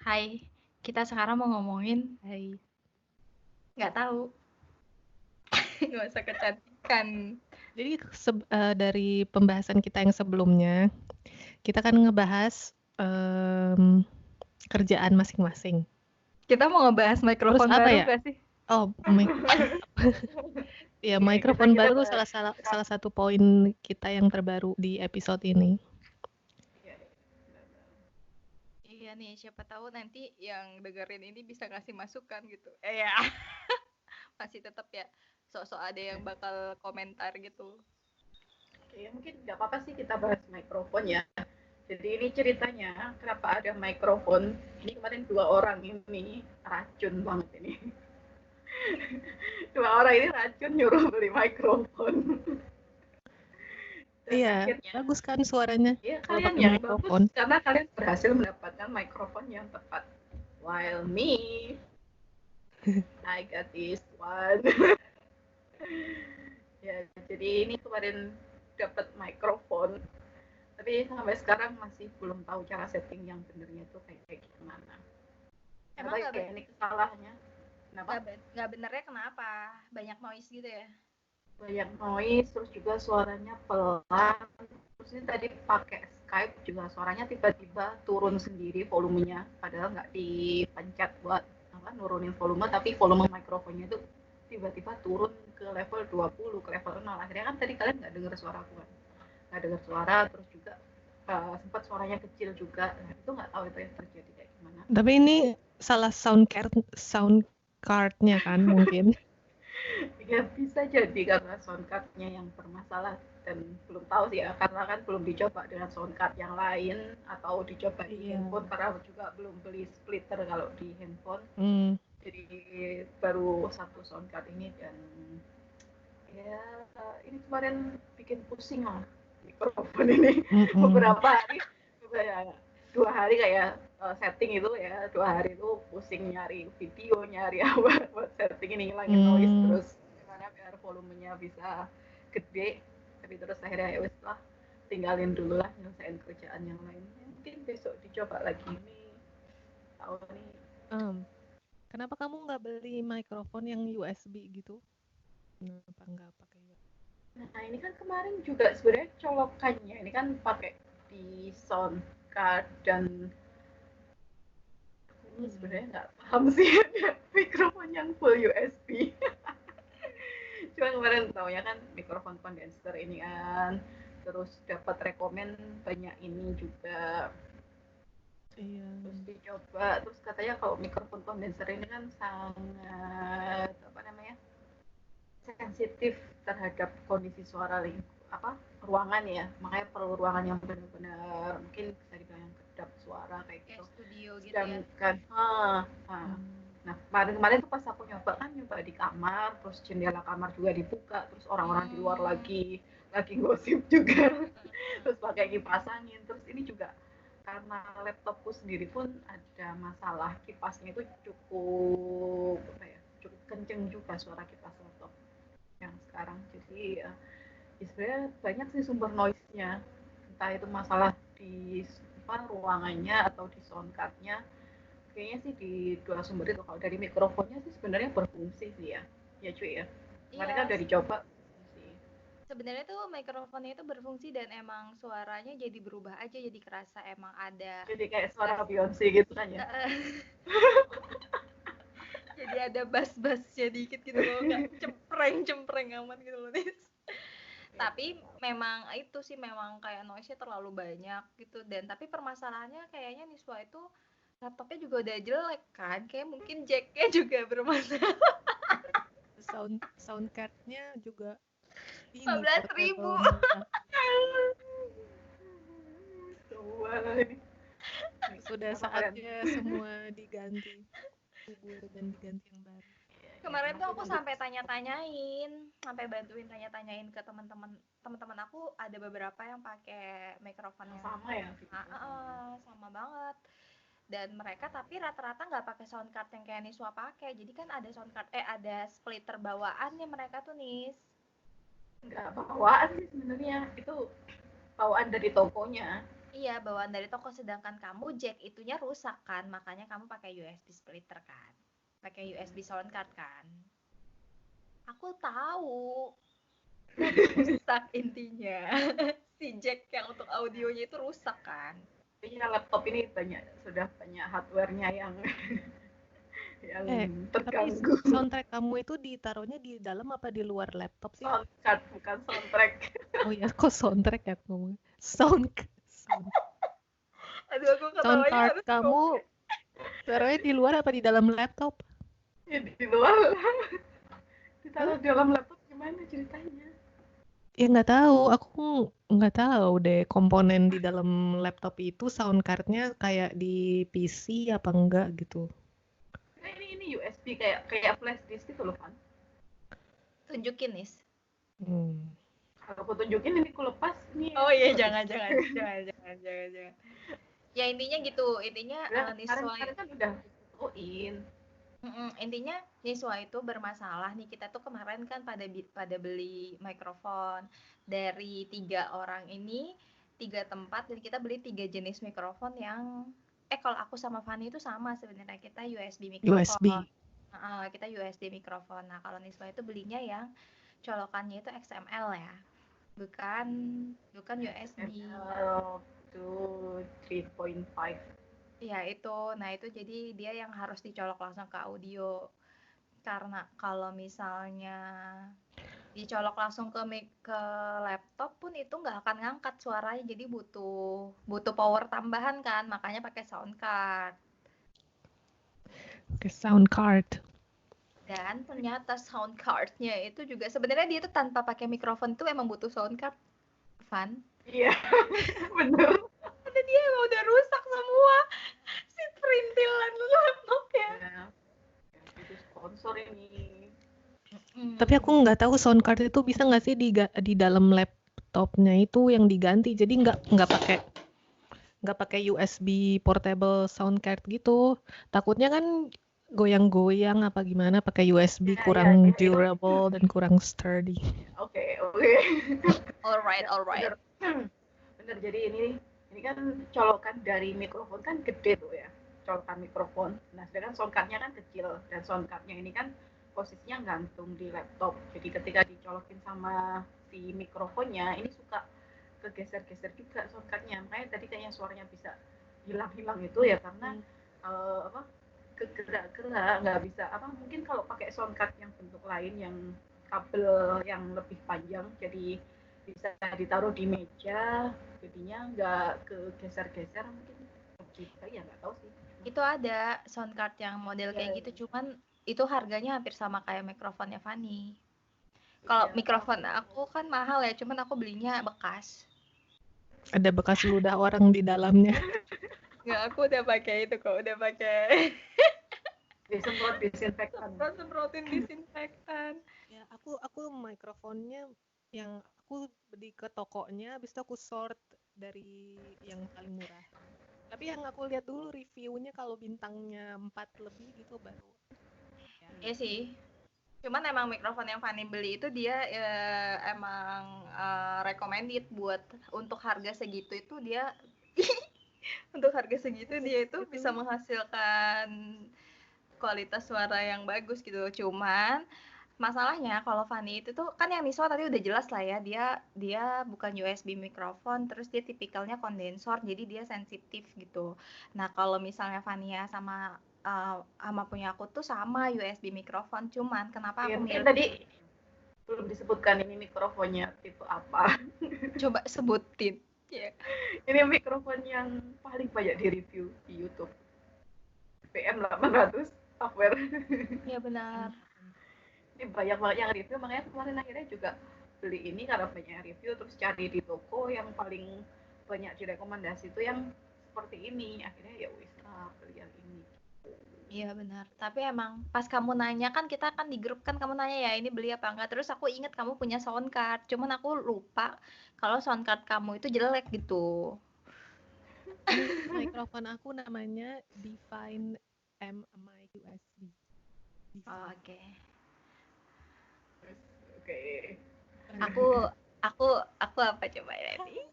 Hai, kita sekarang mau ngomongin Hai. nggak tahu, nggak usah kecantikan. Jadi dari pembahasan kita yang sebelumnya, kita kan ngebahas kerjaan masing-masing. Kita mau ngebahas Terus mikrofon apa baru ya? gak sih? Oh, ya Iya, mikrofon kita baru tuh bahas. salah satu poin kita yang terbaru di episode ini. Iya, iya nih, siapa tahu nanti yang dengerin ini bisa ngasih masukan gitu. Ya, masih tetap ya. Sok-sok ada yang bakal komentar gitu. Ya mungkin nggak apa-apa sih kita bahas mikrofon ya. Jadi ini ceritanya kenapa ada mikrofon. Ini kemarin dua orang ini racun banget ini. Dua orang ini racun nyuruh beli mikrofon. Dan Iya, akhirnya bagus kan suaranya ya kalau kalian pakai yang mikrofon. bagus karena kalian berhasil mendapatkan mikrofon yang tepat. While me, I got this one. Ya, jadi ini kemarin dapat mikrofon tapi sampai sekarang masih belum tahu cara setting yang benernya itu kayak gimana. Emang Atau ya ini kesalahannya. Kenapa? nggak benernya kenapa? Banyak noise gitu ya? Banyak noise, terus juga suaranya pelan. Terus ini tadi pakai Skype juga suaranya tiba-tiba turun sendiri volumenya, padahal nggak dipencet buat apa nurunin volume, tapi volume mikrofonnya itu tiba-tiba turun ke level 20, ke level 0. Akhirnya kan tadi kalian nggak dengar suara aku kan? Nggak dengar suara, terus juga sempat suaranya kecil juga. Nah, itu nggak tahu itu yang terjadi kayak gimana. Tapi ini salah sound cardnya kan mungkin. Ya bisa jadi karena sound cardnya yang bermasalah dan belum tahu sih ya karena kan belum dicoba dengan sound card yang lain atau dicoba di Iya. handphone karena juga belum beli splitter kalau di handphone. Hmm. Jadi baru satu sound card ini dan ya ini kemarin bikin pusing lah mikrofon ini. Beberapa hari ya, 2 hari kayak setting itu ya 2 hari itu pusing nyari video nyari apa buat setting ini ngilangin noise terus gimana biar volumenya bisa gede tapi terus akhirnya ya wes lah tinggalin dulu lah nyelesain kerjaan yang lain mungkin besok dicoba lagi nih tahu nih. Kenapa kamu nggak beli mikrofon yang USB gitu? Kenapa nggak pakai USB? Nah ini kan kemarin juga sebenarnya colokannya ini kan pakai di sound card dan ini sebenarnya nggak paham sih mikrofon yang full USB. Cuma kemarin taunya kan mikrofon kondenser ini kan terus dapat rekomen banyak ini juga Iya. terus dicoba terus katanya kalau mikrofon kondenser ini kan sangat apa namanya sensitif terhadap kondisi suara ruangan ya makanya perlu ruangan yang benar-benar mungkin bisa dibilang yang kedap suara kayak gitu Studio gitu ya? sedangkan nah kemarin tuh pas aku nyoba di kamar terus jendela kamar juga dibuka terus orang-orang di luar lagi gosip juga terus pakai kipas angin terus ini juga karena laptopku sendiri pun ada masalah kipasnya itu cukup kenceng juga suara kipas laptop yang sekarang jadi ya sebenarnya banyak sih sumber noise-nya entah itu masalah di ruangannya atau di sound card-nya kayaknya sih di dua sumber itu kalau dari mikrofonnya sih sebenarnya berfungsi sih ya cuy ya kemarin kan Iya, udah dicoba sih sebenarnya tuh mikrofonnya itu berfungsi dan emang suaranya jadi berubah aja jadi kerasa emang ada jadi kayak suara bass. Beyonce gitu kan ya. Jadi ada bass-bassnya dikit gitu loh, nggak cempreng amat gitu loh nih. Tapi memang itu sih memang kayak noise-nya terlalu banyak gitu dan tapi permasalahannya kayaknya Niswa itu laptopnya juga udah jelek kan, kayak mungkin jacknya juga bermasalah. Sound cardnya juga ini 15.000. portable murah. Sudah saatnya semua diganti, kubur dan diganti yang baru. Kemarin tuh aku sampai sampai bantuin tanya-tanyain ke teman-teman aku ada beberapa yang pakai mikrofon yang sama ya sama banget dan mereka tapi rata-rata nggak pakai sound card yang kayak Niswa pakai jadi kan ada sound card ada splitter bawaannya mereka tuh Nis. nggak bawaan sih sebenarnya itu bawaan dari tokonya Iya, bawaan dari toko, sedangkan kamu jack itunya rusak kan, makanya kamu pakai USB splitter kan, pakai USB sound card kan. Aku tahu tapi rusak intinya. Si jack yang untuk audionya itu rusak kan. Kayaknya laptop ini sudah banyak hardware-nya yang yang Tapi terganggu. soundtrack kamu itu ditaruhnya di dalam apa di luar laptop sih? Sound card bukan soundtrack. Oh ya, kok soundtrack ya ngomong? Sound Aduh, aku sound ketawanya card harus kamu taruhnya di luar apa di dalam laptop? Ya, di luar. Ditaruh di dalam laptop gimana ceritanya? Ya nggak tahu, aku nggak tahu deh komponen di dalam laptop itu sound cardnya kayak di PC apa enggak gitu. Nah, ini USB kayak flash disk itu loh kan. tunjukin nih. Kalau aku tunjukin ini aku lepas nih. Oh iya, jangan. Ya intinya gitu, intinya Niswa Kemarin kan udah fotoin. intinya Niswa itu bermasalah nih. Kita tuh kemarin kan pada beli mikrofon dari 3 orang ini, 3 tempat, dan kita beli 3 jenis mikrofon yang kalau aku sama Fanny itu sama sebenarnya, kita USB mikrofon. Kita USB mikrofon. Nah, kalau Niswa itu belinya yang colokannya itu XML ya, bukan USB. To 3.5. Ya itu, nah itu jadi dia yang harus dicolok langsung ke audio. Karena kalau misalnya dicolok langsung ke laptop pun itu nggak akan ngangkat suaranya, jadi butuh power tambahan kan, makanya pakai sound card. Oke, sound card. Dan ternyata sound cardnya itu juga sebenarnya dia tuh tanpa pakai mikrofon tuh emang butuh sound card, Van. Iya, bener. Karena dia emang udah rusak semua si perintilan laptopnya. Ya, itu sponsor ini. Tapi aku nggak tahu sound card itu bisa nggak sih di dalam laptopnya itu yang diganti. Jadi nggak pakai USB portable sound card gitu. Takutnya kan goyang-goyang apa gimana pakai USB kurang durable dan kurang sturdy. Oke. Alright. Bener, jadi ini kan colokan dari mikrofon kan gede tuh ya, colokan mikrofon. Nah, sedangkan sound card-nya kan kecil, dan sound card-nya ini kan posisinya gantung di laptop. Jadi ketika dicolokin sama si mikrofonnya, ini suka kegeser-geser juga sound card-nya. Makanya tadi kayaknya suaranya bisa hilang-hilang itu ya karena kegerak-gerak, nggak bisa mungkin kalau pakai sound card yang bentuk lain yang kabel yang lebih panjang, jadi bisa ditaruh di meja, jadinya nggak kegeser-geser, mungkin bisa ya, nggak tahu sih. Itu ada sound card yang model kayak gitu, cuman itu harganya hampir sama kayak mikrofonnya Fanny. Kalau mikrofon aku kan mahal ya, cuman aku belinya bekas. Ada bekas ludah orang di dalamnya. Nggak, aku udah pakai itu kok, udah pakai semprotin disinfektan. Ya, aku mikrofonnya yang aku beli ke tokonya, habis itu aku sort dari yang paling murah. Tapi yang aku lihat dulu reviewnya kalau bintangnya 4 lebih gitu baru. Iya sih. Cuman emang mikrofon yang Fanny beli itu dia emang recommended buat untuk harga segitu itu dia untuk harga segitu dia itu bisa menghasilkan kualitas suara yang bagus gitu. Cuman masalahnya kalau Fanny itu tuh kan yang Niswa tadi udah jelas lah ya, dia bukan USB mikrofon, terus dia tipikalnya kondensor, jadi dia sensitif gitu. Nah kalau misalnya Fania sama punya aku tuh sama USB mikrofon, cuman kenapa aku milih tadi belum disebutkan ini mikrofonnya tipe apa. Coba sebutin. Ini mikrofon yang paling banyak di review di YouTube, PM800 software. Iya benar. Ini banyak banget yang review, makanya kemarin akhirnya juga beli ini karena banyak review, terus cari di toko yang paling banyak direkomendasi itu yang seperti ini, akhirnya ya wis beli yang ini. Iya benar. Tapi emang pas kamu nanya kan, kita kan di grup kan, kamu nanya ya ini beli apa enggak, terus aku inget kamu punya sound card, cuman aku lupa kalau sound card kamu itu jelek gitu. Mikrofon aku namanya Divine M Mic USB. Oke. Oke. Aku apa coba ya ini?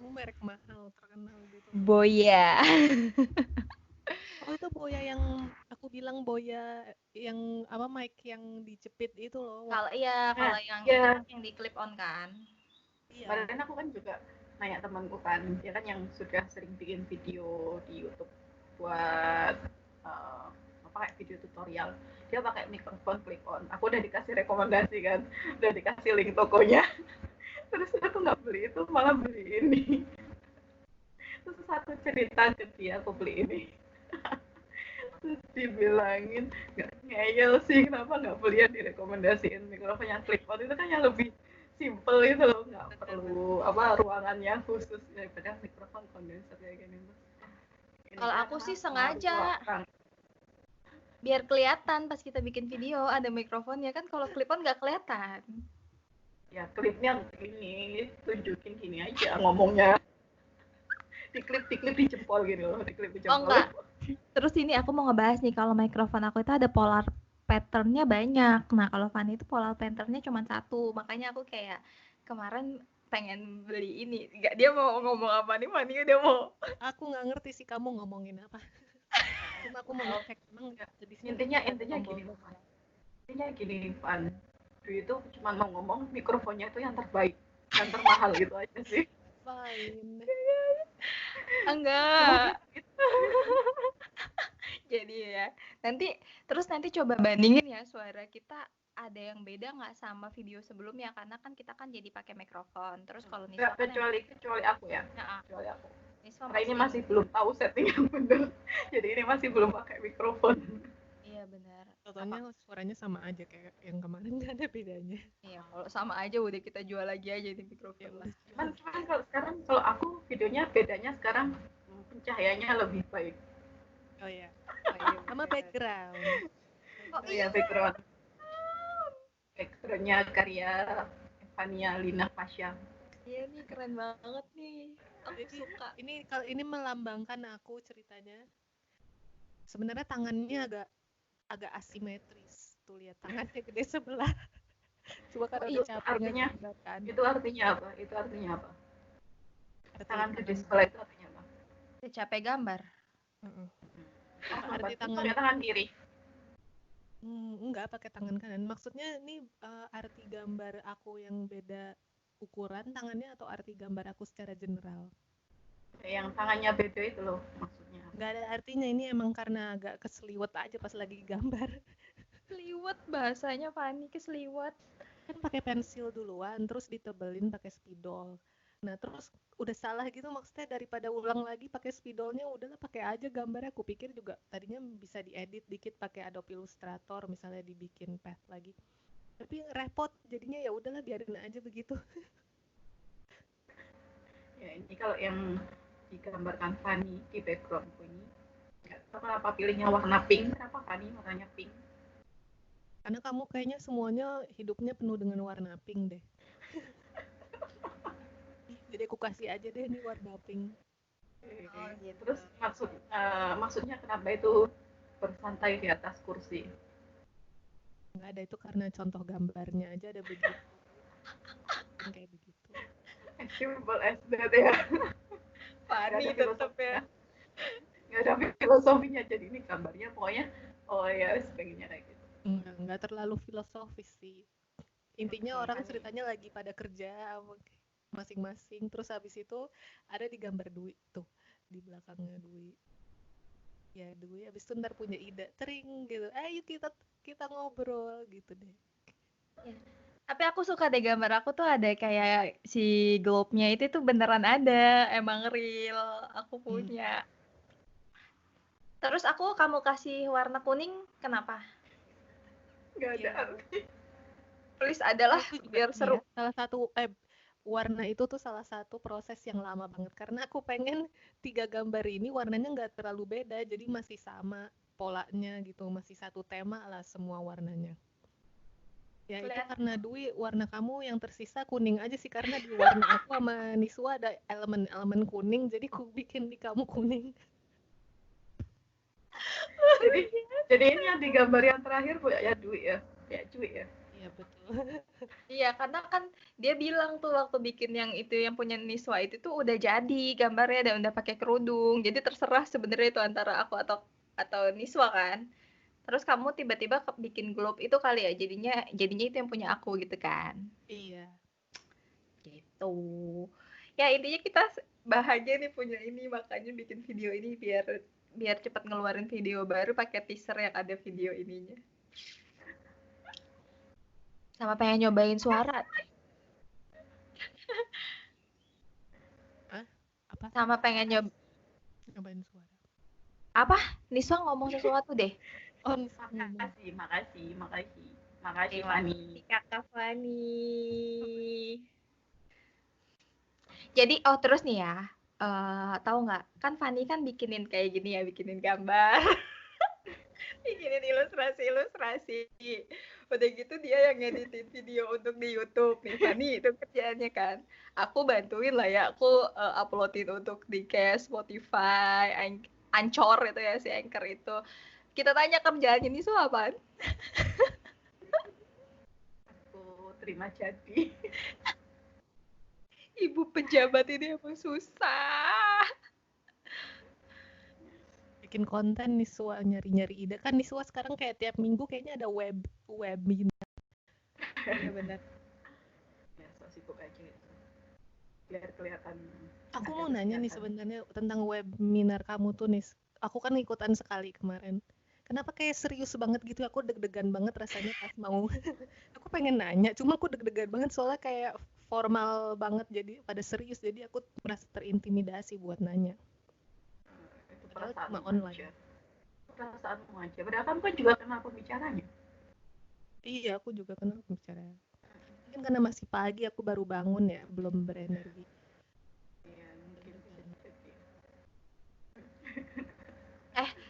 merek mahal terkenal gitu. Boya. Oh itu Boya yang aku bilang Boya yang apa mic yang dijepit itu loh. Kalau iya, Nah, kalau yang ya. itu kan yang di clip on kan. Iya. Kemarin aku kan juga nanya temanku kan, dia kan yang sudah sering bikin video di YouTube buat kayak video tutorial. Dia pakai mikrofon clip on. Aku udah dikasih rekomendasi kan, udah dikasih link tokonya. Terus aku nggak beli itu, malah beli ini. Terus satu cerita ke dia, aku beli ini. Terus dibilangin nggak ngeyel sih, kenapa nggak beli yang direkomendasiin mikrofon yang clip on itu kan yang lebih simple itu loh, nggak perlu ruangannya khusus daripada mikrofon kondenser kayak gini. Kalau aku sih sengaja biar kelihatan pas kita bikin video ada mikrofonnya kan, kalau clip on nggak kelihatan. Ya klipnya ini tunjukin gini aja ngomongnya, di klip di jempol gitu loh, di klip di jempol. Oh enggak. Terus ini aku mau ngebahas nih, kalau mikrofon aku itu ada polar patternnya banyak. Nah kalau Fanny itu polar patternnya cuma satu, makanya aku kayak kemarin pengen beli ini. Enggak, dia mau ngomong apa nih Fanny udah mau. Aku nggak ngerti sih kamu ngomongin apa. Cuma aku mau ngecek emang di sini Intinya gini Van, Dwi itu cuma mau ngomong mikrofonnya itu yang terbaik, yang termahal gitu aja sih. Fine. Enggak. Jadi ya, nanti coba bandingin ya suara kita ada yang beda nggak sama video sebelumnya, karena kan kita kan jadi pakai mikrofon. Terus kalau Niswa kan kecuali aku ya. Nah, Kecuali aku. Niswa Karena ini masih belum tahu setting yang benar. Jadi ini masih belum pakai mikrofon. Iya benar. Contohnya suaranya sama aja kayak yang kemarin, nggak ada bedanya. Iya, kalau sama aja udah kita jual lagi aja di mikrofon lah. Cuman kalau sekarang kalau aku videonya bedanya sekarang pencahayaannya lebih baik. Oh iya. Sama background. Oh iya, background. Backgroundnya karya Evania Lina Pasha. Iya nih, keren banget nih. Aku Jadi, suka. Ini melambangkan aku ceritanya. Sebenarnya tangannya agak asimetris. Tuh lihat tangannya gede sebelah. Coba karena itu artinya Itu artinya apa? Tangan gede sebelah itu artinya apa? Capek gambar. Arti tangan kiri. Enggak, pakai tangan kanan. Maksudnya ini arti gambar aku yang beda ukuran tangannya atau arti gambar aku secara general? Yang tangannya beda itu loh maksudnya. Nggak ada artinya, ini emang karena agak keseliwet aja pas lagi gambar. Keseliwet bahasanya, Fanny, keseliwet. Kan pakai pensil duluan, terus ditebelin pakai spidol. Nah terus udah salah gitu, maksudnya daripada ulang lagi pakai spidolnya, udahlah pakai aja gambarnya. Aku pikir juga tadinya bisa diedit dikit pakai Adobe Illustrator, misalnya dibikin path lagi. Tapi repot, jadinya ya udahlah biarin aja begitu. Ya ini kalau yang digambarkan Fanny di backgroundku ini, nggak tahu kenapa pilihnya warna pink. Kenapa Fanny warnanya pink? Karena kamu kayaknya semuanya hidupnya penuh dengan warna pink deh. Jadi aku kasih aja deh nih warna pink. Oh, gitu. Terus maksudnya kenapa itu bersantai di atas kursi? Nggak ada, itu karena contoh gambarnya aja ada begitu. Kayak begitu. As simple as that ya. Fanny tetap ya. Nggak ada filosofinya, jadi ini gambarnya pokoknya oh ya pengennya kayak gitu. Nggak terlalu filosofis sih. Intinya orang ceritanya lagi pada kerja masing-masing, terus habis itu ada di gambar Dwi tuh di belakangnya Dwi. Ya Dwi habis itu ntar punya ide tering gitu, ayo kita ngobrol gitu deh. Ya. Tapi aku suka deh gambar aku tuh ada kayak si globe-nya itu tuh beneran ada, emang real aku punya. Terus kamu kasih warna kuning kenapa? Nggak ada arti. Please adalah biar seru. Ya, salah satu warna itu tuh salah satu proses yang lama banget, karena aku pengen 3 gambar ini warnanya nggak terlalu beda, jadi masih sama polanya gitu, masih satu tema lah semua warnanya. Ya itu karena Dwi, warna kamu yang tersisa kuning aja sih, karena di warna aku sama Niswa ada elemen-elemen kuning, jadi aku bikin di kamu kuning. jadi ini yang digambar yang terakhir Bu ya Dwi ya. Ya Dwi ya. Iya betul. Iya, karena kan dia bilang tuh waktu bikin yang itu yang punya Niswa itu tuh udah jadi gambarnya dan udah pakai kerudung. Jadi terserah sebenarnya itu antara aku atau Niswa kan. Terus kamu tiba-tiba bikin globe itu kali ya, jadinya itu yang punya aku gitu kan. Iya. Gitu. Ya intinya kita bahagia nih punya ini, makanya bikin video ini biar biar cepat ngeluarin video baru pakai teaser yang ada video ininya. Sama pengen nyobain suara. Ah, apa? Sama pengen Nyobain suara. apa? Niswa ngomong sesuatu deh. Oh, Nisa ngomong. Makasih Terima Fani. kasih Kakak Fani. Jadi terus nih ya, tahu nggak? Kan Fani kan bikinin kayak gini ya, bikinin gambar, bikinin ilustrasi. Udah gitu dia yang ngeditin video untuk di YouTube nih, Fani itu kerjaannya kan. Aku bantuin lah ya, aku uploadin untuk di kayak Spotify, Anchor itu ya si Anchor itu. Kita tanya kerjaannya nih apaan? Aku terima jadi. Ibu pejabat ini emang susah. Bikin konten Niswa nyari-nyari ide kan Niswa sekarang kayak tiap minggu kayaknya ada webinar. Iya benar. Ya, so sibuk aja itu. Biar kelihatan. Aku ada mau nanya nih kegiatan. sebenarnya tentang webinar kamu tuh Nis. Aku kan ikutan sekali kemarin. Kenapa kayak serius banget gitu? Aku deg-degan banget rasanya pas mau. Aku pengen nanya, cuma aku deg-degan banget soalnya kayak formal banget jadi pada serius. Jadi aku merasa terintimidasi buat nanya. Itu Padahal cuma perasaanmu online. aja. Perasaanmu aja. Padahal kamu kan juga kenal pembicaranya. Iya, aku juga kenal bicara. Mungkin karena masih pagi aku baru bangun ya, belum berenergi. Iya, mungkin bisa jadi.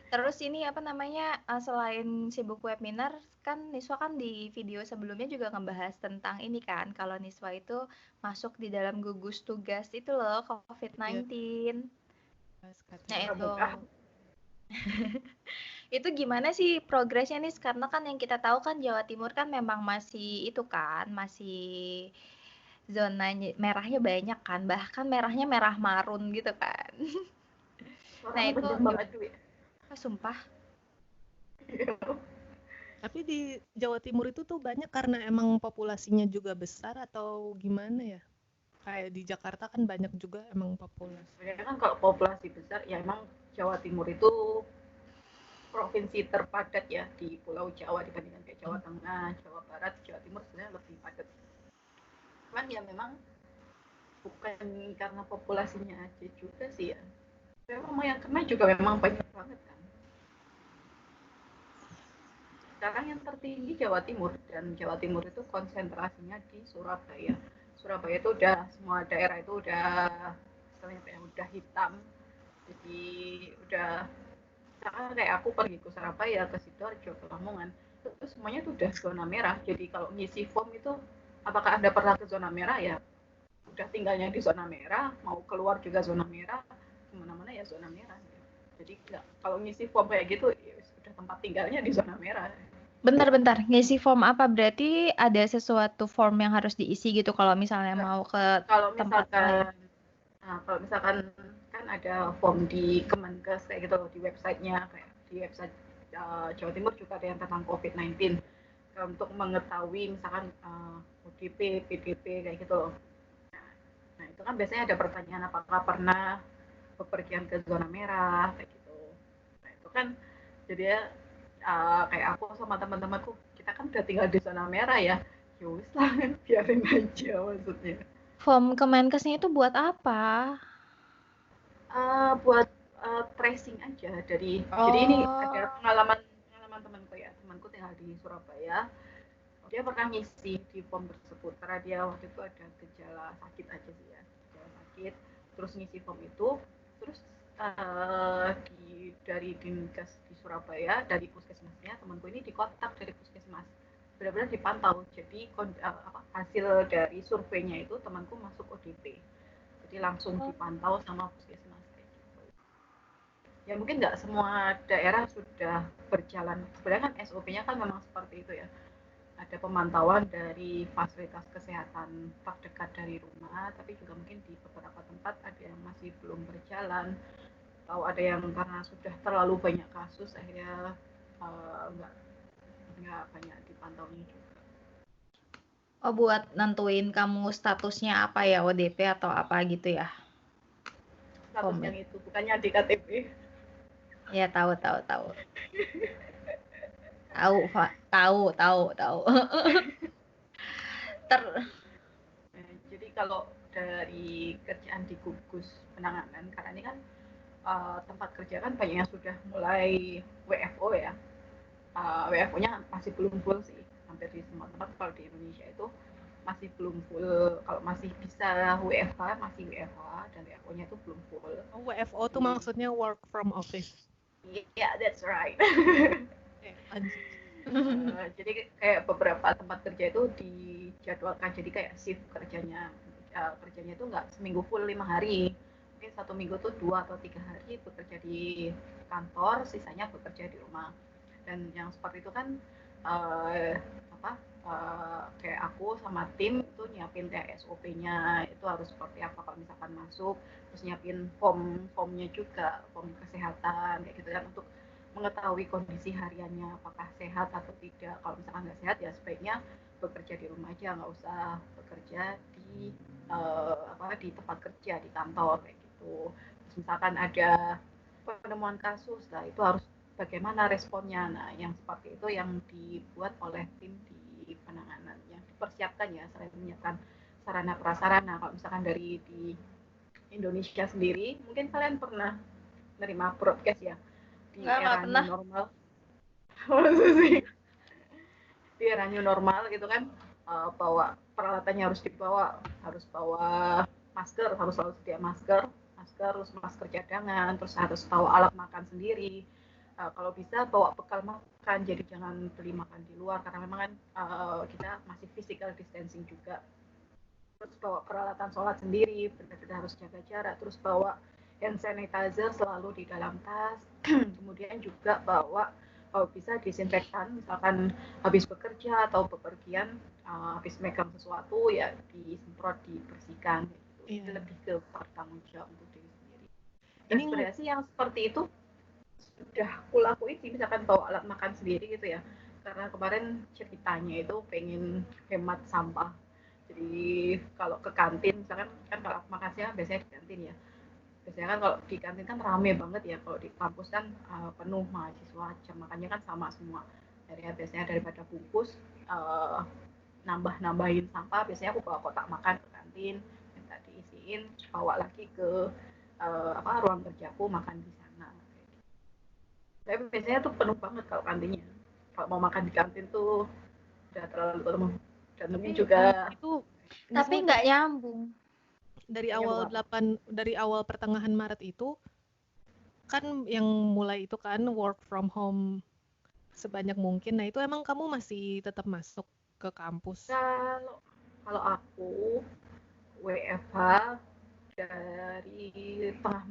Terus ini apa namanya, selain sibuk webinar, kan Niswa kan di video sebelumnya juga ngebahas tentang ini kan, kalau Niswa itu masuk di dalam gugus tugas itu loh, Iya, COVID-19. Nah katanya. itu, Pramuka. itu gimana sih progresnya nih? Karena kan yang kita tahu kan Jawa Timur kan memang masih itu kan, masih zona merahnya banyak kan, bahkan merahnya merah marun gitu kan. Nah Suaramu itu, panjang banget tuh ya. sumpah. Tapi di Jawa Timur itu tuh banyak karena emang populasinya juga besar atau gimana ya? Kayak di Jakarta kan banyak juga emang populasi. Sebenarnya kan kalau populasi besar, ya emang Jawa Timur itu provinsi terpadat ya di Pulau Jawa dibandingkan kayak Jawa Tengah, Jawa Barat, Jawa Timur sebenarnya lebih padat. Cuman ya memang bukan karena populasinya aja juga sih ya. Memang yang kena juga memang banyak banget kan. Sekarang yang tertinggi Jawa Timur, dan Jawa Timur itu konsentrasinya di Surabaya. Surabaya itu udah semua daerah itu udah udah hitam. Jadi udah misalkan kayak aku pergi ke Surabaya, ke Sidoarjo, ke Lamongan, itu semuanya tuh udah zona merah. Jadi kalau ngisi form itu, apakah Anda pernah ke zona merah ya? Udah tinggalnya di zona merah, mau keluar juga zona merah, kemana-mana ya zona merah. Jadi nggak, kalau ngisi form kayak gitu, ya sudah tempat tinggalnya di zona merah. Bentar-bentar, ngisi form apa? Berarti ada sesuatu form yang harus diisi gitu kalau misalnya Nggak, mau ke kalau tempat lain. misalkan kalau misalkan kan ada form di Kemenkes kayak gitu di websitenya, kayak di website Jawa Timur juga ada yang tentang COVID-19 untuk mengetahui misalkan ODP, PDP kayak gitu loh. Nah itu kan biasanya ada pertanyaan apakah pernah bepergian ke zona merah kayak gitu. Nah itu kan jadi ya kayak aku sama teman-temanku, kita kan udah tinggal di zona merah ya, yowis lah biarin aja maksudnya. Form Kemenkesnya itu buat apa? Buat tracing aja dari, jadi ini ada Oh, pengalaman temanku ya, temanku tinggal di Surabaya, dia pernah ngisi di form tersebut karena dia waktu itu ada gejala sakit aja sih ya, gejala sakit, terus ngisi form itu, terus dari Dinkes di Surabaya, dari puskesmasnya temanku ini dikontak dari puskesmas, benar-benar dipantau, jadi hasil dari surveinya itu temanku masuk ODP, jadi langsung dipantau sama puskesmas. Ya mungkin nggak semua daerah sudah berjalan. Sebenarnya kan SOP-nya kan memang seperti itu ya. ada pemantauan dari fasilitas kesehatan terdekat dari rumah, tapi juga mungkin di beberapa tempat ada yang masih belum berjalan, atau ada yang karena sudah terlalu banyak kasus akhirnya nggak banyak dipantaunya juga. Oh, buat nentuin kamu statusnya apa ya, ODP atau apa gitu ya? Status Covid. yang itu bukannya di KTP. Ya, tahu. Tahu. Jadi kalau dari kerjaan di gugus penanganan, karena ini kan tempat kerja kan banyak yang sudah mulai WFO ya. WFO-nya masih belum full sih, hampir di semua tempat. Kalau di Indonesia itu masih belum full. Kalau masih bisa WFH masih WFH, dan WFO-nya itu belum full. WFO tuh maksudnya work from office. Yeah, that's right. Jadi kayak beberapa tempat kerja itu dijadwalkan jadi kayak shift kerjanya itu nggak seminggu full 5 hari, mungkin 1 minggu tuh 2 atau 3 hari bekerja di kantor, sisanya bekerja di rumah. Dan yang seperti itu kan kayak aku sama tim itu nyiapin kayak SOP-nya itu harus seperti apa kalau misalkan masuk, terus nyiapin formnya juga, form kesehatan kayak gitu kan, untuk mengetahui kondisi hariannya apakah sehat atau tidak. Kalau misalkan nggak sehat ya sebaiknya bekerja di rumah aja, nggak usah bekerja di tempat kerja di kantor kayak gitu. Terus misalkan ada penemuan kasus, nah itu harus bagaimana responnya. Nah yang seperti itu yang dibuat oleh tim di penanganan, yang dipersiapkan ya, selain menyiapkan sarana prasarana. Kalau misalkan dari di Indonesia sendiri, mungkin kalian pernah menerima broadcast ya di era new normal. Di era new normal gitu kan, bawa peralatannya harus dibawa, harus bawa masker, harus selalu sedia masker, terus masker cadangan, terus harus bawa alat makan sendiri. Kalau bisa bawa bekal makan, jadi jangan beli makan di luar karena memang kan kita masih physical distancing juga. Terus bawa peralatan sholat sendiri, benar-benar harus jaga jarak, terus bawa hand sanitizer selalu di dalam tas. Kemudian juga bawa kalau bisa disinfektan, misalkan habis bekerja atau bepergian, habis megang sesuatu ya disemprot, dibersihkan gitu. Yeah. Lebih ke bertanggung jawab untuk diri sendiri. Dan sebenarnya sih yang seperti itu sudah kulakuin sih, misalkan bawa alat makan sendiri gitu ya, karena kemarin ceritanya itu pengen hemat sampah. Jadi kalau ke kantin misalkan kan, kalau makan siang biasanya di kantin ya, biasanya kan kalau di kantin kan rame banget ya, kalau di kampus kan penuh mahasiswa, jam makannya kan sama semua. Jadi biasanya daripada bungkus nambahin sampah, biasanya aku bawa kotak makan ke kantin, minta diisiin, bawa lagi ke ruang kerjaku, makan di sana. Tapi biasanya tuh penuh banget kalau kantinnya. Kalau mau makan di kantin tuh udah terlalu penuh. Dan mungkin juga itu tapi nggak nyambung. Dari awal pertengahan Maret itu kan yang mulai itu kan work from home sebanyak mungkin. Nah itu emang kamu masih tetap masuk ke kampus? Kalau aku WFH dari tengah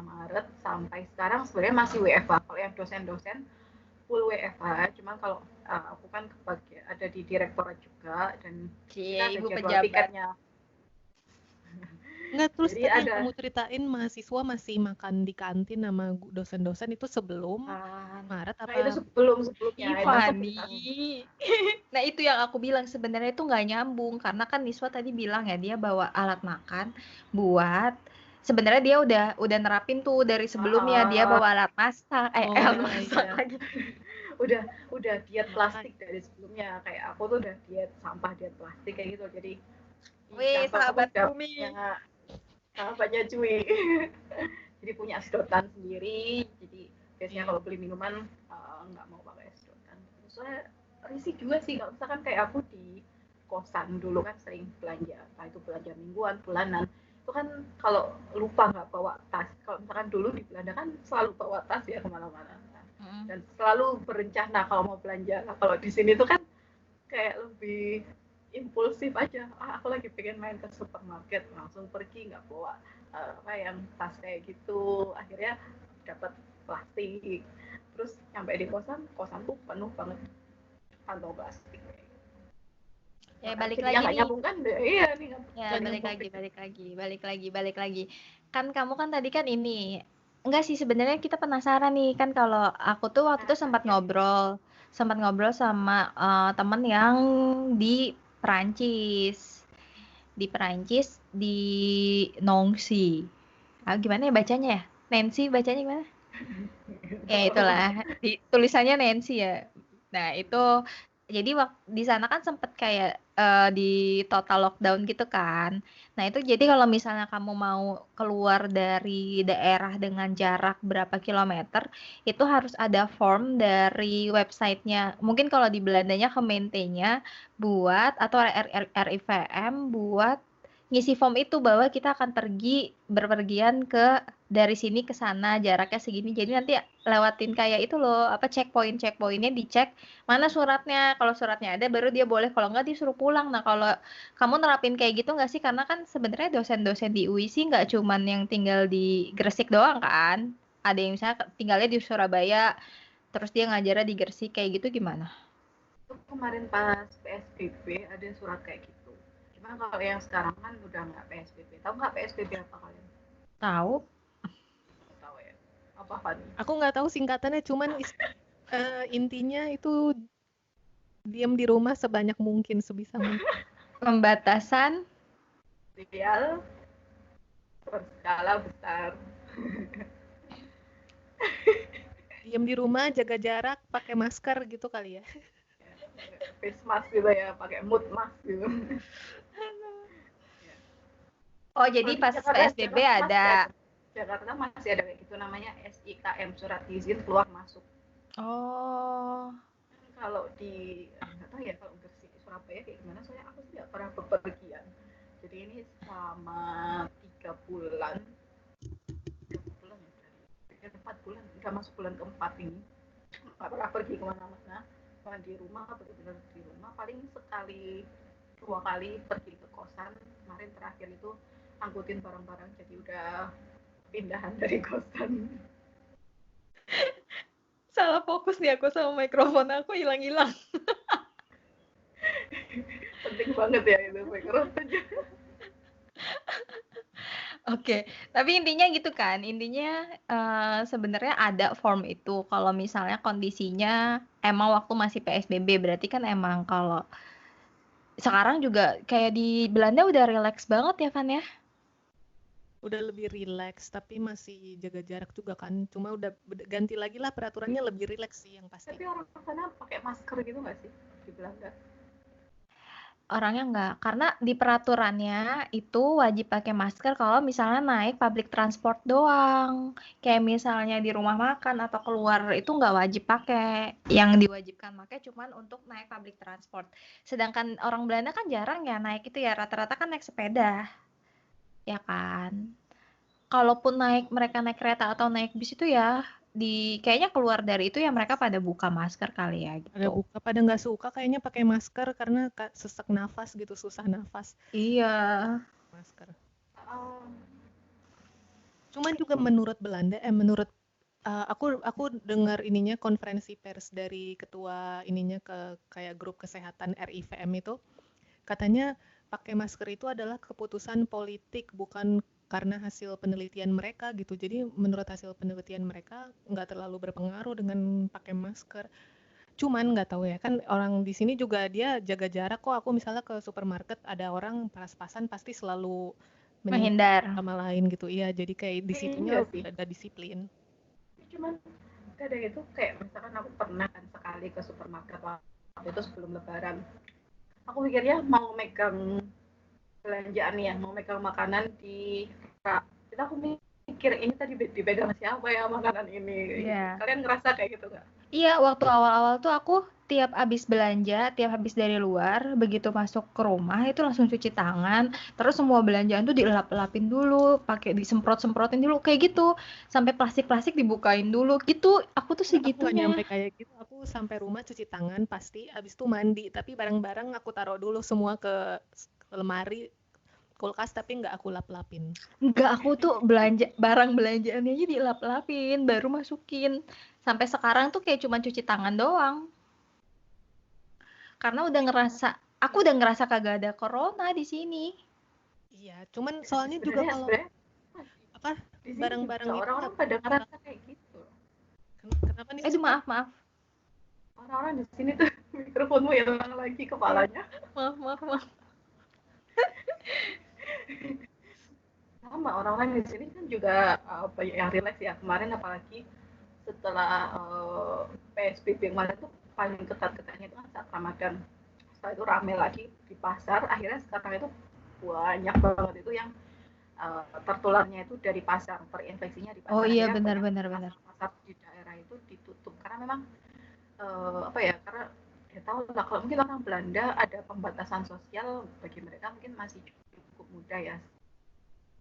Maret sampai sekarang sebenarnya masih WFH. Kalau yang dosen-dosen full WFH, cuman kalau aku kan ada di direktorat juga, dan kita ada jadwal piketnya. Enggak, terus tadi kamu ceritain mahasiswa masih makan di kantin sama dosen-dosen itu sebelum Maret apa? Nah itu sebelumnya. Nah itu yang aku bilang, sebenarnya itu nggak nyambung, karena kan Niswa tadi bilang ya dia bawa alat makan buat, sebenarnya dia udah nerapin tuh dari sebelumnya, dia bawa alat masak, alat masak lagi. udah diet plastik dari sebelumnya, kayak aku tuh udah diet sampah, diet plastik kayak gitu. Jadi sahabat Bumi, sahabatnya cuy. Jadi punya sedotan sendiri, jadi biasanya kalau beli minuman nggak mau pakai sedotan. Soalnya risih juga sih kalau misalkan kayak aku di kosan dulu kan sering belanja, entah itu belanja mingguan, bulanan, itu kan kalau lupa nggak bawa tas, kalau misalkan dulu di Belanda kan selalu bawa tas ya kemana-mana, dan selalu berencana kalau mau belanja. Nah, kalau di sini tuh kan kayak lebih impulsif aja, aku lagi pengen main ke supermarket, langsung pergi, nggak bawa yang tas kayak gitu, akhirnya dapat plastik. Terus sampai di kosanku penuh banget kantong plastik. Ya Makanya balik jadinya lagi nggak nih. nyambung kan? Iya nih nggak Ya nggak balik nyambung. lagi. Kan kamu kan tadi kan ini. Enggak sih sebenarnya kita penasaran nih kan kalau aku tuh waktu itu Nah, ya. sempat ngobrol sama temen yang di Perancis. Di Perancis di Nancy. Gimana ya bacanya ya? Nancy bacanya gimana? Ya itulah tulisannya Nancy ya. Nah itu jadi di sana kan sempet kayak di total lockdown gitu kan. Nah itu jadi kalau misalnya kamu mau keluar dari daerah dengan jarak berapa kilometer itu harus ada form dari websitenya. Mungkin kalau di Belandanya Gemeentenya buat atau RIVM buat ngisi form itu bahwa kita akan berpergian ke dari sini ke sana jaraknya segini jadi nanti lewatin kayak itu loh apa checkpointnya dicek mana suratnya kalau suratnya ada baru dia boleh kalau nggak disuruh pulang. Nah kalau kamu nerapin kayak gitu nggak sih karena kan sebenarnya dosen-dosen di UI sih nggak cuman yang tinggal di Gresik doang kan ada yang misalnya tinggalnya di Surabaya terus dia ngajarnya di Gresik kayak gitu gimana? Itu kemarin pas PSBB ada surat kayak gitu. Cuma kalau yang sekarang kan udah nggak PSBB. Tahu nggak PSBB apa kalian? Tahu. Tahu ya. Apa Fani? Aku nggak tahu singkatannya, cuman intinya itu diam di rumah sebanyak mungkin, sebisa mungkin. Pembatasan Sosial berskala besar. Diam di rumah, jaga jarak, pakai masker gitu kali ya. Face mask gitu ya, pakai mood mask gitu. oh jadi Kalau di pas PSBB ada Jakarta masih ada kayak gitu namanya SIKM, surat izin keluar masuk. oh Kalau di nggak tahu ya kalau Gresik di Surabaya kayak gimana, soalnya aku sih nggak pernah bepergian. Jadi ini selama 3 bulan ya, 4 bulan, udah masuk bulan keempat ini, nggak pernah pergi kemana-mana, cuma di rumah, benar-benar di rumah. Paling sekali 2 kali pergi ke kosan. Kemarin terakhir itu angkutin barang-barang, jadi udah pindahan dari kosan. salah fokus nih aku sama mikrofon aku hilang-hilang. Penting banget ya itu mikrofon. Oke, tapi intinya gitu kan, intinya sebenarnya ada form itu kalau misalnya kondisinya emang waktu masih PSBB, berarti kan emang kalau sekarang juga kayak di Belanda udah relax banget ya kan ya? Udah lebih rileks, tapi masih jaga jarak juga kan. Cuma udah ganti lagi lah peraturannya, lebih rileks sih yang pasti. Tapi orang sana pakai masker gitu nggak sih di Belanda? Orangnya enggak, karena di peraturannya itu wajib pakai masker kalau misalnya naik public transport doang. Kayak misalnya di rumah makan atau keluar itu nggak wajib pakai. Yang diwajibkan pakai cuman untuk naik public transport. Sedangkan orang Belanda kan jarang ya naik itu ya, rata-rata kan naik sepeda, ya kan? Kalaupun mereka naik kereta atau naik bis itu ya kayaknya keluar dari itu ya mereka pada buka masker kali ya Pada gitu. buka, pada nggak suka kayaknya pakai masker karena sesak nafas gitu, susah nafas Iya. masker. Oh, Cuman juga menurut Belanda, menurut aku dengar ininya konferensi pers dari ketua ininya ke kayak grup kesehatan RIVM itu, katanya pakai masker itu adalah keputusan politik bukan karena hasil penelitian mereka gitu. Jadi menurut hasil penelitian mereka nggak terlalu berpengaruh dengan pakai masker. Cuman nggak tahu ya kan orang di sini juga dia jaga jarak kok. Aku misalnya ke supermarket ada orang pas-pasan pasti selalu menyentuh Menghindar. sama lain gitu. Iya, jadi kayak di situnya iya sih. udah ada disiplin. Cuman kadang itu kayak misalkan aku pernah kan sekali ke supermarket waktu itu sebelum lebaran. Aku pikirnya mau megang belanjaan ya, mau megang makanan di rak. Kita aku mikir ini tadi dipegang siapa ya makanan ini. Iya. Kalian ngerasa kayak gitu nggak? Iya, waktu awal-awal tuh aku tiap habis belanja, tiap habis dari luar, begitu masuk ke rumah itu langsung cuci tangan, terus semua belanjaan tuh dilap-lapin dulu, pakai disemprot-semprotin dulu kayak gitu, sampai plastik-plastik dibukain dulu gitu. Aku tuh Aku nggak nyampe segitunya. kayak gitu. Aku sampai rumah cuci tangan pasti, abis itu mandi. Tapi barang-barang aku taruh dulu semua ke lemari, kulkas, tapi nggak aku lap-lapin. Enggak, aku tuh barang belanjaannya aja dilap-lapin, baru masukin. Sampai sekarang tuh kayak cuma cuci tangan doang. Karena udah ngerasa Aku udah ngerasa kagak ada corona di sini. Iya, cuman soalnya juga kalau apa di sini barang-barang juga itu orang-orang pada ngerasa kayak gitu. kenapa nih? Aduh, maaf. Orang-orang di sini tuh mikrofonmu hilang lagi kepalanya. Maaf. Sama orang-orang di sini kan juga banyak yang relax ya kemarin, apalagi setelah PSBB kemarin tuh paling ketat-ketatnya itu kan saat Ramadan. Setelah itu rame lagi di pasar, akhirnya sekarang itu banyak banget itu yang tertularnya itu dari pasar, terinfeksinya di pasar. Oh iya, Akhirnya benar. pasar di daerah itu ditutup karena memang karena ya tahu lah kalau mungkin orang Belanda ada pembatasan sosial, bagi mereka mungkin masih cukup mudah ya.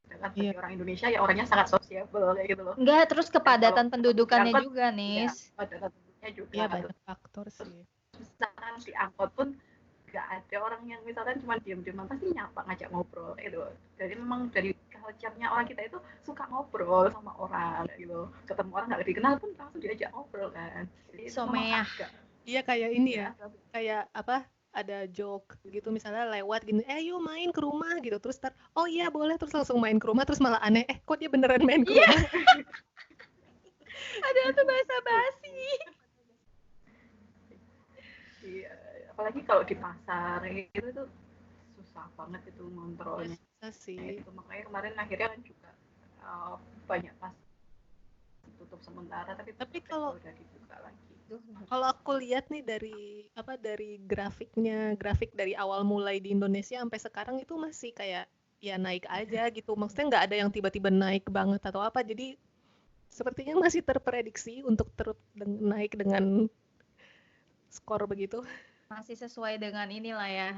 Sedangkan bagi orang Indonesia ya orangnya sangat sosiable kayak gitu loh. Enggak, terus kepadatan pendudukannya juga, Nis. Ya, kepadatan penduduknya juga. Iya, banyak faktor sih. Misalkan di angkot pun nggak ada orang yang misalkan cuma diem-diem, pasti nyapa, ngajak ngobrol gitu. Jadi memang dari culture-nya orang kita itu suka ngobrol sama orang gitu. Ketemu orang nggak dikenal pun langsung diajak ngobrol kan. Jadi Someah. Iya, kayak ini ya. Kayak apa? Ada joke gitu misalnya lewat gini, yuk main ke rumah gitu, terus oh iya boleh, terus langsung main ke rumah, terus malah aneh, kok dia beneran main ke rumah. Ada tuh basa-basi. Apalagi kalau di pasar itu tuh susah banget itu ngontrolnya. Susah sih. Itu makanya kemarin akhirnya kan juga banyak pas tutup sementara, tapi kalau udah dibuka lagi. Kalau aku lihat nih dari grafik dari awal mulai di Indonesia sampai sekarang itu masih kayak ya naik aja gitu. Maksudnya nggak ada yang tiba-tiba naik banget atau apa. Jadi sepertinya masih terprediksi untuk terus naik dengan skor begitu. Masih sesuai dengan inilah ya.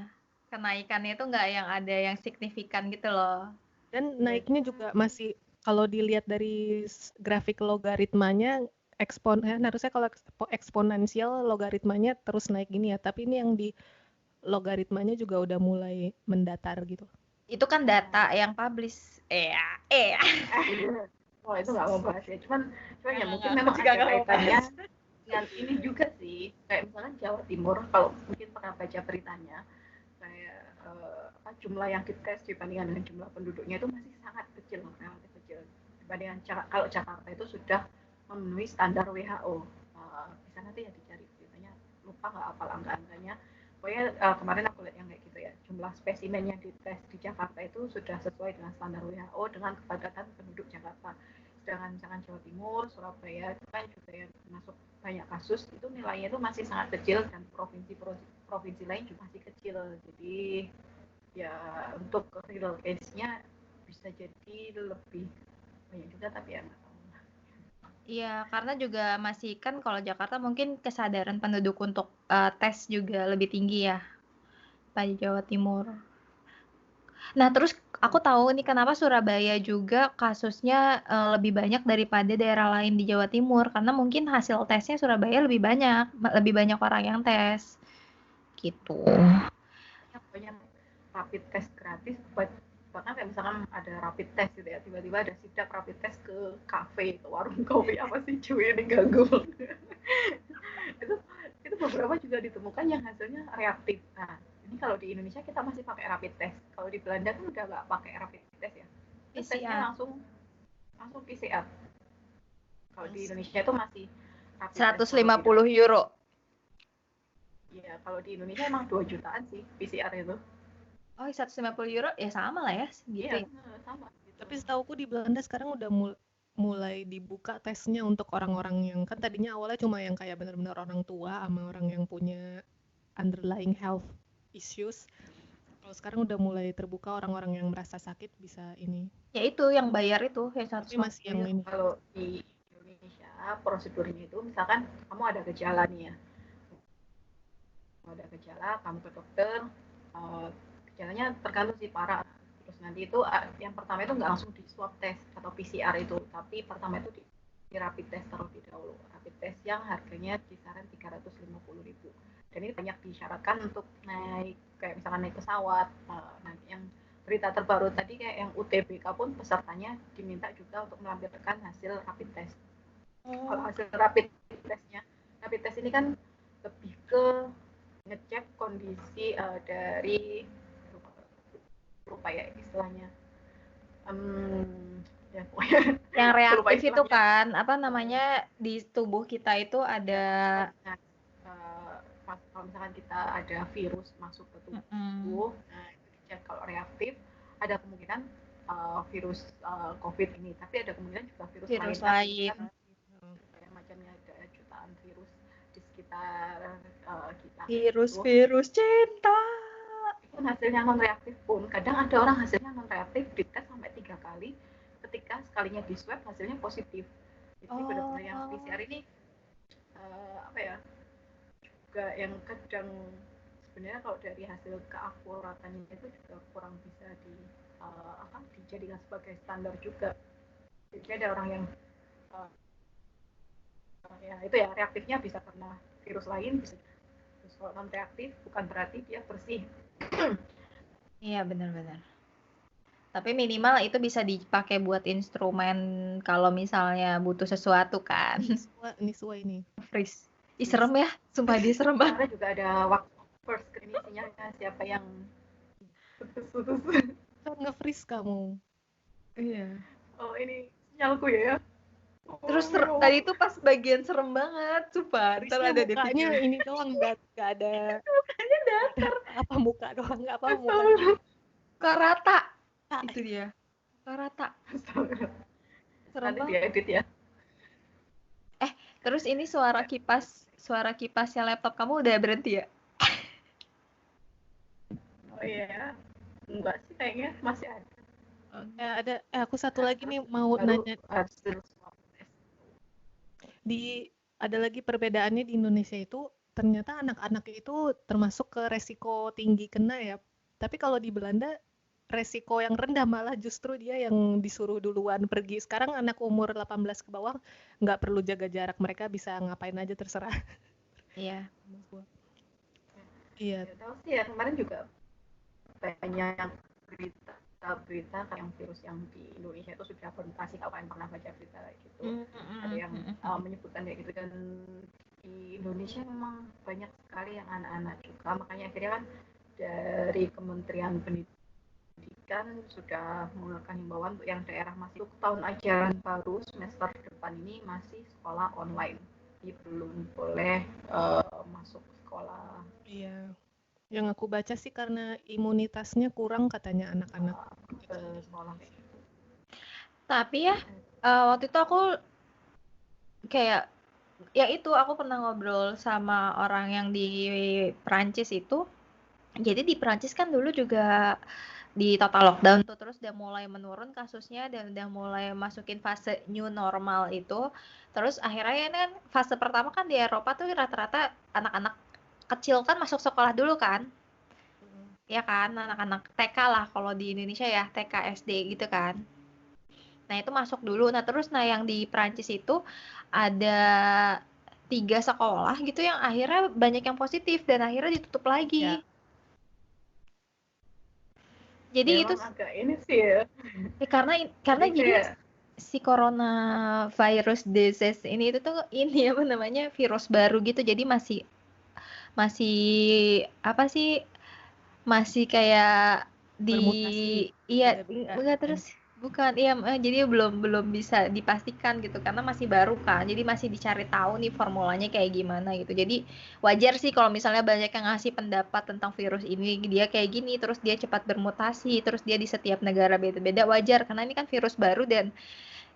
Kenaikannya itu nggak yang ada yang signifikan gitu loh. Dan naiknya juga masih kalau dilihat dari grafik logaritmanya harusnya kalau eksponensial logaritmanya terus naik gini ya, tapi ini yang di logaritmanya juga udah mulai mendatar gitu. Itu kan data yang publish. Oh, itu nggak mau bahas ya. Cuman ya mungkin memang ada kaitannya dengan ini juga sih. Kayak misalnya Jawa Timur, kalau mungkin pernah baca beritanya, kayak jumlah yang dites dibandingkan dengan jumlah penduduknya itu masih sangat kecil, relatif kecil. Dibandingkan kalau Jakarta itu sudah memenuhi standar WHO. Bisa nanti ya dicari beritanya, lupa nggak hafal angka-angkanya. Pokoknya kemarin aku lihat yang kayak gitu ya, jumlah spesimen yang dites di Jakarta itu sudah sesuai dengan standar WHO dengan kepadatan penduduk Jakarta. Sedangkan misalkan Jawa Timur, Surabaya itu kan juga yang masuk banyak kasus, itu nilainya itu masih sangat kecil, dan provinsi lain juga masih kecil. Jadi ya untuk real case-nya bisa jadi lebih banyak juga, tapi ya nggak tahu. Iya, karena juga masih kan kalau Jakarta mungkin kesadaran penduduk untuk tes juga lebih tinggi ya pada Jawa Timur. Nah, terus aku tahu nih kenapa Surabaya juga kasusnya lebih banyak daripada daerah lain di Jawa Timur, karena mungkin hasil tesnya Surabaya lebih banyak orang yang tes. Gitu. Banyak rapid test gratis, bahkan kayak misalkan ada rapid test gitu ya, tiba-tiba ada sidak rapid test ke kafe, ke warung kopi, apa sih cuy ini ganggu. itu beberapa juga ditemukan yang hasilnya reaktif. Nah, ini kalau di Indonesia kita masih pakai rapid test. Kalau di Belanda kan udah nggak pakai rapid test ya, tesnya langsung PCR. Kalau di Indonesia itu masih rapid 150 euro. Iya, kalau di Indonesia emang 2 jutaan sih PCR itu. Oh, 150 euro ya sama lah ya, gitu iya, ya. Sama. Gitu. Tapi setauku di Belanda sekarang udah mulai dibuka tesnya untuk orang-orang yang kan tadinya awalnya cuma yang kayak benar-benar orang tua sama orang yang punya underlying health issues. Kalau sekarang udah mulai terbuka, orang-orang yang merasa sakit bisa ini. Ya itu yang bayar itu yang 150. Tapi masih yang ini. Kalau di Indonesia prosedurnya itu misalkan kamu ada gejala nih ya. Ada gejala, kamu ke dokter, gejalanya tergantung sih parah. Terus nanti itu yang pertama itu nggak langsung di swab test atau PCR itu, tapi pertama itu di rapid test terlebih dahulu. Rapid test yang harganya kisaran 350.000. Dan ini banyak disyaratkan untuk naik, kayak misalkan naik pesawat. Nah, yang berita terbaru tadi kayak yang UTBK pun pesertanya diminta juga untuk melampirkan hasil rapid test. Kalau hasil rapid test ini kan lebih ke ngecek kondisi dari lupa ya istilahnya. Ya pokoknya Yang lupa reaktif itu istilahnya. kan, apa namanya, di tubuh kita itu ada Nah, kalau misalkan kita ada virus masuk ke tubuh, Mm-mm. nah itu dicek kalau reaktif ada kemungkinan virus COVID ini, tapi ada kemungkinan juga virus virus lain lain. kan kayak macamnya ada jutaan virus di sekitar kita gitu. Virus cinta. Itu hasilnya non reaktif pun kadang ada orang hasilnya non reaktif dites sampai 3 kali, ketika sekalinya di swab hasilnya positif. Jadi benar-benar yang PCR ini apa ya, juga yang kadang sebenarnya kalau dari hasil keakuratannya itu juga kurang bisa dijadikan sebagai standar juga. Jadi ada orang yang ya itu ya reaktifnya bisa karena virus lain, bisa terus kalau non reaktif bukan berarti dia bersih. Iya benar-benar. Tapi minimal itu bisa dipakai buat instrumen kalau misalnya butuh sesuatu kan. Niswa ini. Freeze. Ih serem ya, sumpah dia serem banget. Karena juga ada waktu first screening-nya siapa yang putus-putus. Kan nge-freeze kamu. Iya. Oh ini sinyalku ya. Terus tadi itu pas bagian serem banget, sumpah. Ntar ada di mukanya video. ini doang, nggak ada. Mukanya datar. Apa muka doang, nggak apa mukanya. Muka rata. Itu dia. Muka rata. Serem Nanti banget. diedit ya. Terus ini suara kipasnya laptop kamu udah berhenti ya? Oh iya. Enggak sih kayaknya masih ada. Ada aku satu lagi nih mau nanya. Hasil swab test. Ada lagi perbedaannya di Indonesia itu ternyata anak-anak itu termasuk ke resiko tinggi kena ya. Tapi kalau di Belanda resiko yang rendah, malah justru dia yang disuruh duluan pergi. Sekarang anak umur 18 ke bawah nggak perlu jaga jarak, mereka bisa ngapain aja terserah. Iya. Iya. Tahu sih ya kemarin juga banyak berita yang virus yang di Indonesia itu sudah bermutasi. Kalau kalian pernah baca berita gitu, ada yang menyebutkan kayak gitu. Dan di Indonesia memang banyak sekali yang anak-anak juga, makanya akhirnya kan dari Kementerian Pendidikan sudah mengeluarkan himbauan untuk yang daerah masih tahun ajaran baru semester depan ini masih sekolah online, jadi belum boleh masuk sekolah. Iya. Yang aku baca sih karena imunitasnya kurang katanya anak-anak sekolah kayak gitu. Tapi ya waktu itu aku kayak ya itu aku pernah ngobrol sama orang yang di Perancis itu. Jadi di Perancis kan dulu juga di total lockdown tuh, terus udah mulai menurun kasusnya dan udah mulai masukin fase new normal itu. Terus akhirnya kan fase pertama kan di Eropa tuh rata-rata anak-anak kecil kan masuk sekolah dulu kan. Ya kan, anak-anak TK lah kalau di Indonesia ya, TK SD gitu kan. Nah itu masuk dulu. Nah terus yang di Perancis itu ada 3 sekolah gitu yang akhirnya banyak yang positif dan akhirnya ditutup lagi. Ya. Jadi ya, itu agak ini sih ya. Karena jadi si coronavirus disease ini itu tuh ini apa namanya virus baru gitu. Jadi masih apa sih, masih kayak bermutasi. Iya enggak terus bukan iya jadi belum bisa dipastikan gitu karena masih baru kan, jadi masih dicari tahu nih formulanya kayak gimana gitu. Jadi wajar sih kalau misalnya banyak yang ngasih pendapat tentang virus ini, dia kayak gini terus dia cepat bermutasi, terus dia di setiap negara beda-beda, wajar karena ini kan virus baru dan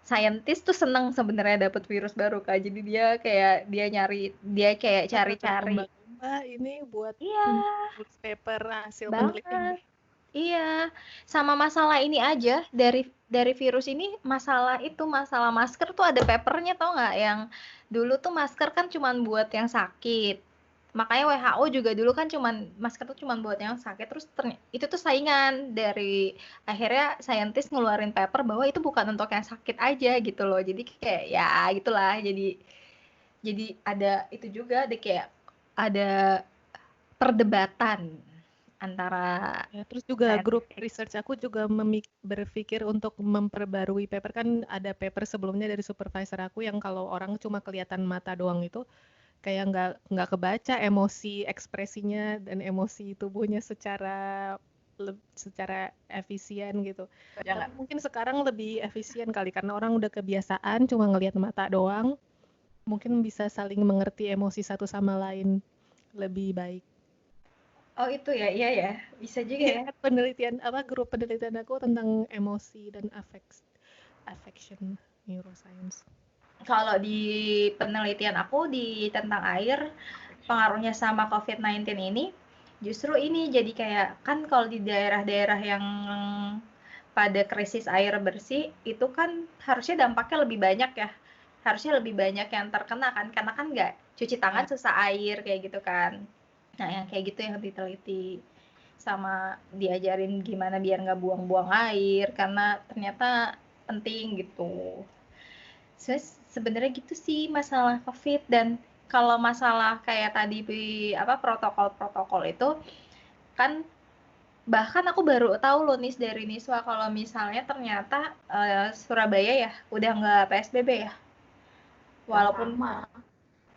saintis tuh seneng sebenarnya dapat virus baru kan, jadi dia kayak cari-cari ini buat nulis paper hasil penelitian. Iya, sama masalah ini aja dari virus ini, masalah masker tuh ada papernya tau nggak, yang dulu tuh masker kan cuman buat yang sakit, makanya WHO juga dulu kan masker tuh cuman buat yang sakit, terus itu tuh saingan dari akhirnya saintis ngeluarin paper bahwa itu bukan untuk yang sakit aja gitu loh, jadi kayak ya gitulah, jadi ada itu juga deh, kayak ada perdebatan antara terus juga grup research aku juga berpikir untuk memperbarui paper. Kan ada paper sebelumnya dari supervisor aku yang kalau orang cuma kelihatan mata doang itu nggak kebaca emosi ekspresinya dan emosi tubuhnya secara efisien gitu. Jangan. Tapi mungkin sekarang lebih efisien kali karena orang udah kebiasaan cuma ngelihat mata doang. Mungkin bisa saling mengerti emosi satu sama lain lebih baik. Oh itu ya, iya ya, bisa juga ya. Kan grup penelitian aku tentang emosi dan affection neuroscience. Kalau di penelitian aku tentang air, pengaruhnya sama COVID-19 ini, justru ini jadi kayak, kan kalau di daerah-daerah yang pada krisis air bersih, itu kan harusnya dampaknya lebih banyak ya. Harusnya lebih banyak yang terkena kan, karena kan nggak cuci tangan susah air, kayak gitu kan. Nah, yang kayak gitu yang diteliti. Sama diajarin gimana biar nggak buang-buang air, karena ternyata penting gitu. Sebenarnya gitu sih masalah COVID. Dan kalau masalah kayak tadi protokol-protokol itu kan, bahkan aku baru tahu loh nih dari Niswa kalau misalnya ternyata Surabaya ya udah nggak PSBB ya, walaupun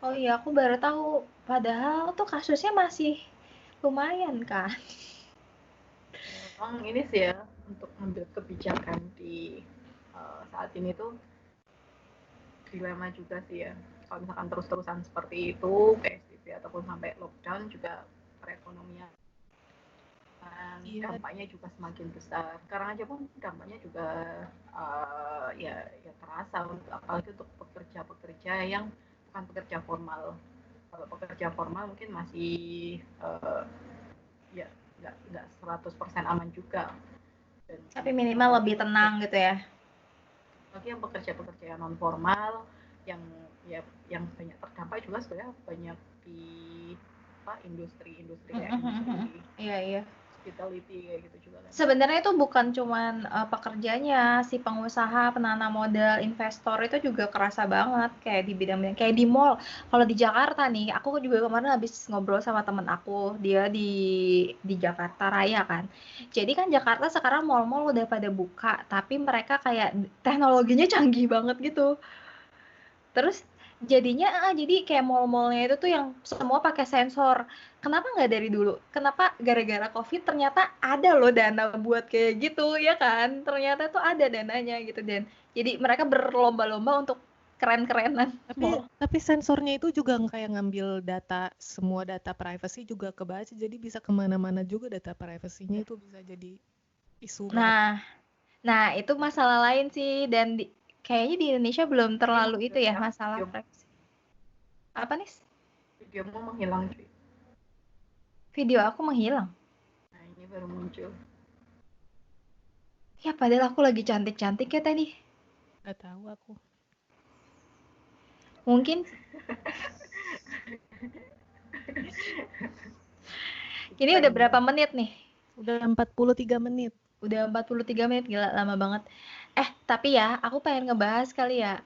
oh iya aku baru tahu, padahal tuh kasusnya masih lumayan kan. Memang ini sih ya, untuk mengambil kebijakan di saat ini tuh dilema juga sih ya. Kalau misalkan terus-terusan seperti itu, PSBB ataupun sampai lockdown, juga perekonomian dampaknya juga semakin besar. Sekarang aja pun dampaknya juga ya terasa, apalagi untuk pekerja-pekerja yang bukan pekerja formal. Kalau pekerja formal mungkin masih ya nggak 100% aman juga. Dan tapi minimal lebih tenang gitu ya. Bagi yang pekerja-pekerja yang non formal, yang banyak terdampak juga sebenarnya banyak di industri kayak industri iya hospitality kayak gitu juga kan. Sebenarnya itu bukan cuman pekerjanya, si pengusaha, penanam modal, investor itu juga kerasa banget kayak di bidang-bidang kayak di mall. Kalau di Jakarta nih, aku juga kemarin habis ngobrol sama temen aku, dia di Jakarta Raya kan. Jadi kan Jakarta sekarang mall-mall udah pada buka, tapi mereka kayak teknologinya canggih banget gitu. Terus jadi kayak mall-mallnya itu tuh yang semua pakai sensor. Kenapa nggak dari dulu? Kenapa gara-gara COVID ternyata ada loh dana buat kayak gitu, ya kan? Ternyata tuh ada dananya gitu. Dan jadi mereka berlomba-lomba untuk keren-kerenan mall. Tapi sensornya itu juga kayak ngambil semua data privacy juga kebaca, jadi bisa kemana-mana juga data privasinya, itu bisa jadi isu banget. Nah itu masalah lain sih. Dan kayaknya di Indonesia belum terlalu itu ya masalah privacy. Apa nih? Videomu menghilang cuy. Video aku menghilang. Nah ini baru muncul. Ya padahal aku lagi cantik-cantik ya tadi. Gak tahu aku. Mungkin ini udah berapa menit nih? Udah 43 menit. Udah 43 menit, gila lama banget. Tapi ya, aku pengen ngebahas kali ya.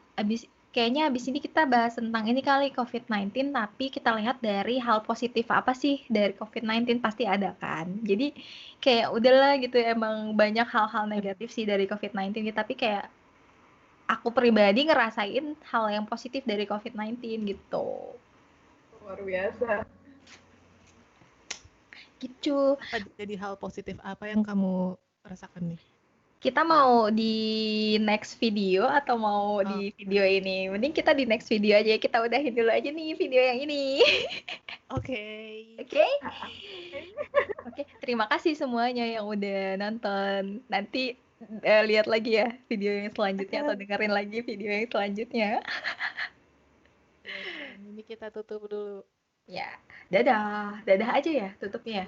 Kayaknya abis ini kita bahas tentang ini kali, COVID-19, tapi kita lihat dari hal positif apa sih dari COVID-19, pasti ada kan. Jadi kayak udahlah gitu, emang banyak hal-hal negatif sih dari COVID-19, tapi kayak aku pribadi ngerasain hal yang positif dari COVID-19 gitu. Luar biasa. Gitu. Jadi hal positif apa yang kamu rasakan nih? Kita mau di next video atau mau di video ini? Mending kita di next video aja. Kita udahin dulu aja nih video yang ini. Oke. Oke, terima kasih semuanya yang udah nonton. Nanti lihat lagi ya video yang selanjutnya atau dengerin lagi video yang selanjutnya. Ini kita tutup dulu. Ya, dadah. Dadah aja ya tutupnya.